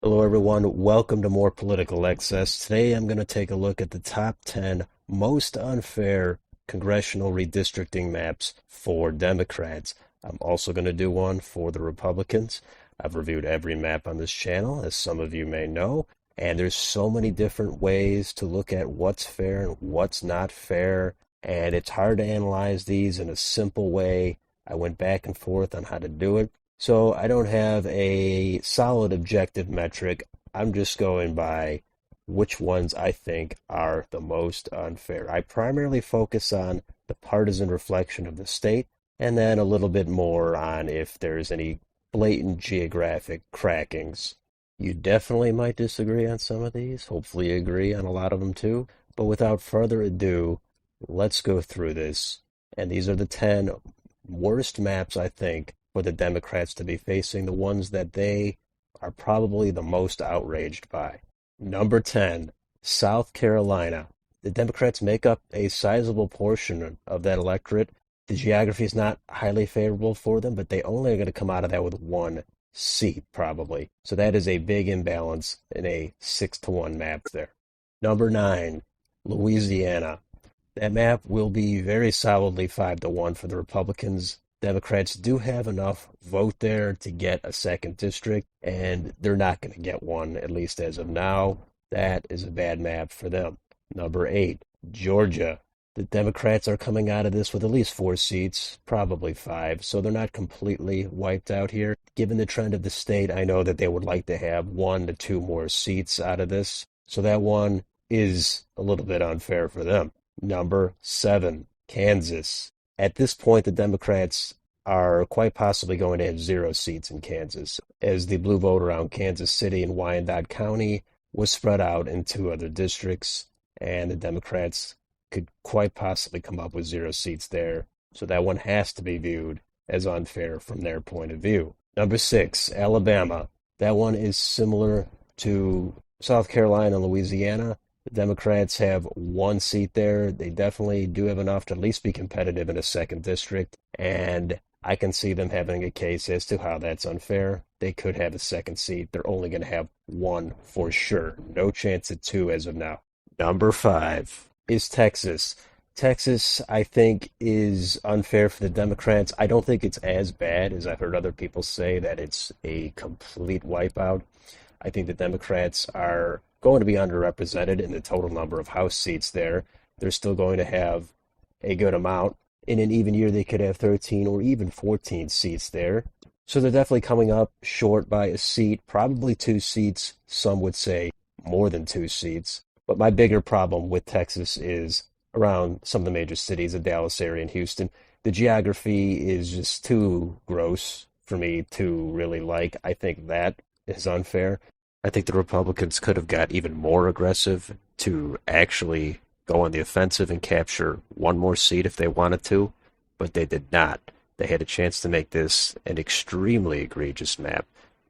Hello, everyone. Welcome to More Political Excess. Today, I'm going to take a look at the top 10 most unfair congressional redistricting maps for Democrats. I'm also going to do one for the Republicans. I've reviewed every map on this channel, as some of you may know, and there's so many different ways to look at what's fair and what's not fair, and it's hard to analyze these in a simple way. I went back and forth on how to do it. So I don't have a solid objective metric. I'm just going by which ones I think are the most unfair. I primarily focus on the partisan reflection of the state and then a little bit more on if there's any blatant geographic crackings. You definitely might disagree on some of these. Hopefully you agree on a lot of them too. But without further ado, let's go through this. And these are the 10 worst maps, I think, for the Democrats to be facing, the ones that they are probably the most outraged by. Number 10, South Carolina. The Democrats make up a sizable portion of that electorate. The geography is not highly favorable for them, but they only are going to come out of that with one seat, probably. So that is a big imbalance in a 6-1 map there. Number 9, Louisiana. That map will be very solidly 5-1 for the Republicans. Democrats do have enough vote there to get a second district, and they're not going to get one, at least as of now. That is a bad map for them. Number 8, Georgia. The Democrats are coming out of this with at least 4 seats, probably 5, so they're not completely wiped out here. Given the trend of the state, I know that they would like to have 1 to 2 more seats out of this, so that one is a little bit unfair for them. Number 7, Kansas. At this point, the Democrats are quite possibly going to have 0 seats in Kansas, as the blue vote around Kansas City and Wyandotte County was spread out in 2 other districts, and the Democrats could quite possibly come up with 0 seats there. So that one has to be viewed as unfair from their point of view. Number 6, Alabama. That one is similar to South Carolina and Louisiana. The Democrats have 1 seat there. They definitely do have enough to at least be competitive in a second district, and I can see them having a case as to how that's unfair. They could have a second seat. They're only going to have 1 for sure. No chance at 2 as of now. Number 5 is Texas. Texas, I think, is unfair for the Democrats. I don't think it's as bad as I've heard other people say that it's a complete wipeout. I think the Democrats are going to be underrepresented in the total number of House seats there. They're still going to have a good amount. In an even year, they could have 13 or even 14 seats there. So they're definitely coming up short by a seat, probably 2 seats. Some would say more than 2 seats. But my bigger problem with Texas is around some of the major cities, the Dallas area and Houston. The geography is just too gross for me to really like. I think that is unfair. I think the Republicans could have got even more aggressive to actually go on the offensive and capture 1 more seat if they wanted to, but they did not. They had a chance to make this an extremely egregious map,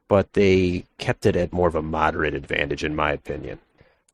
but they kept it at more of a moderate advantage, in my opinion.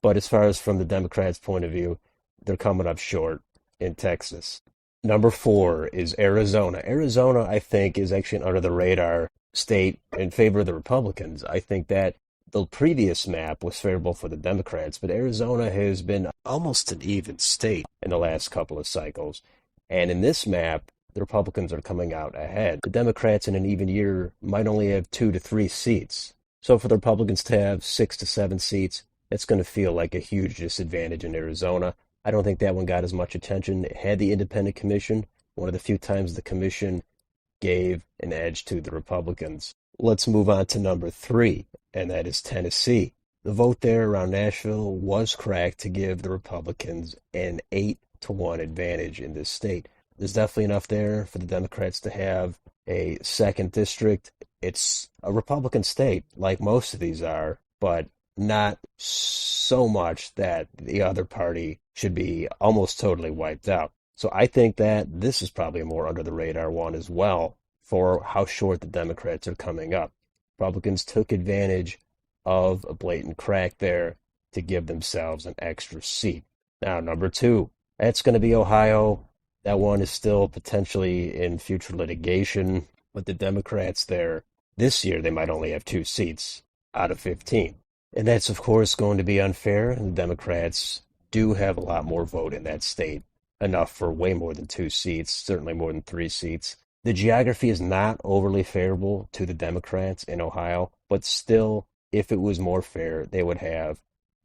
But as far as from the Democrats' point of view, they're coming up short in Texas. Number 4 is Arizona. Arizona, I think, is actually an under the radar state in favor of the Republicans. I think that the previous map was favorable for the Democrats, but Arizona has been almost an even state in the last couple of cycles. And in this map, the Republicans are coming out ahead. The Democrats in an even year might only have 2 to 3 seats. So for the Republicans to have 6 to 7 seats, it's going to feel like a huge disadvantage in Arizona. I don't think that one got as much attention. It had the independent commission, one of the few times the commission gave an edge to the Republicans. Let's move on to number 3, and that is Tennessee. The vote there around Nashville was cracked to give the Republicans an 8-1 advantage in this state. There's definitely enough there for the Democrats to have a second district. It's a Republican state, like most of these are, but not so much that the other party should be almost totally wiped out. So I think that this is probably a more under the radar one as well for how short the Democrats are coming up. Republicans took advantage of a blatant crack there to give themselves an extra seat. Now, number 2, that's going to be Ohio. That one is still potentially in future litigation, but the Democrats there, this year, they might only have 2 seats. out of 15. And that's, of course, going to be unfair. And the Democrats do have a lot more vote in that state, enough for way more than 2 seats, certainly more than 3 seats. The geography is not overly favorable to the Democrats in Ohio, but still, if it was more fair, they would have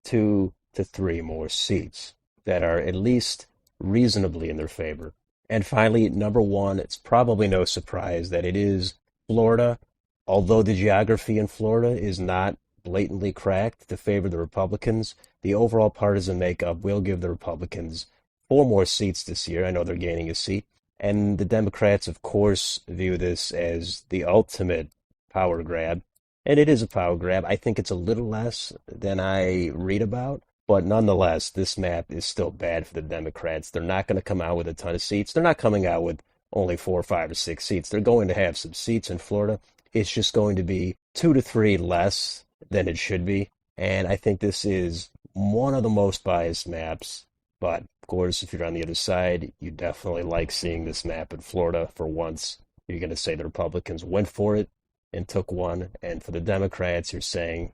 2 to 3 more seats that are at least reasonably in their favor. And finally, number one, it's probably no surprise that it is Florida. Although the geography in Florida is not blatantly cracked to favor the Republicans, the overall partisan makeup will give the Republicans 4 more seats this year. I know they're gaining a seat. And the Democrats, of course, view this as the ultimate power grab. And it is a power grab. I think it's a little less than I read about. But nonetheless, this map is still bad for the Democrats. They're not going to come out with a ton of seats. They're not coming out with only 4, 5, or 6 seats. They're going to have some seats in Florida. It's just going to be 2 to 3 less than it should be. And I think this is one of the most biased maps. But of course, if you're on the other side, you definitely like seeing this map in Florida for once. You're going to say the Republicans went for it and took one. And for the Democrats, you're saying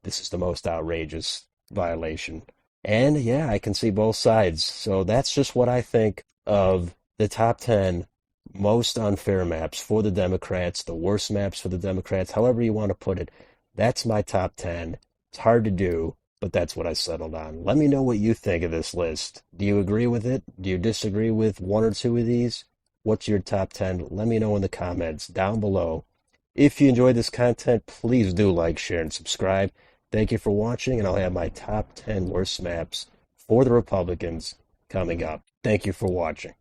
this is the most outrageous violation. And yeah, I can see both sides. So that's just what I think of the top 10 most unfair maps for the Democrats, the worst maps for the Democrats, however you want to put it. That's my top 10. It's hard to do, but that's what I settled on. Let me know what you think of this list. Do you agree with it? Do you disagree with 1 or 2 of these? What's your top 10? Let me know in the comments down below. If you enjoyed this content, please do like, share, and subscribe. Thank you for watching, and I'll have my top 10 worst maps for the Republicans coming up. Thank you for watching.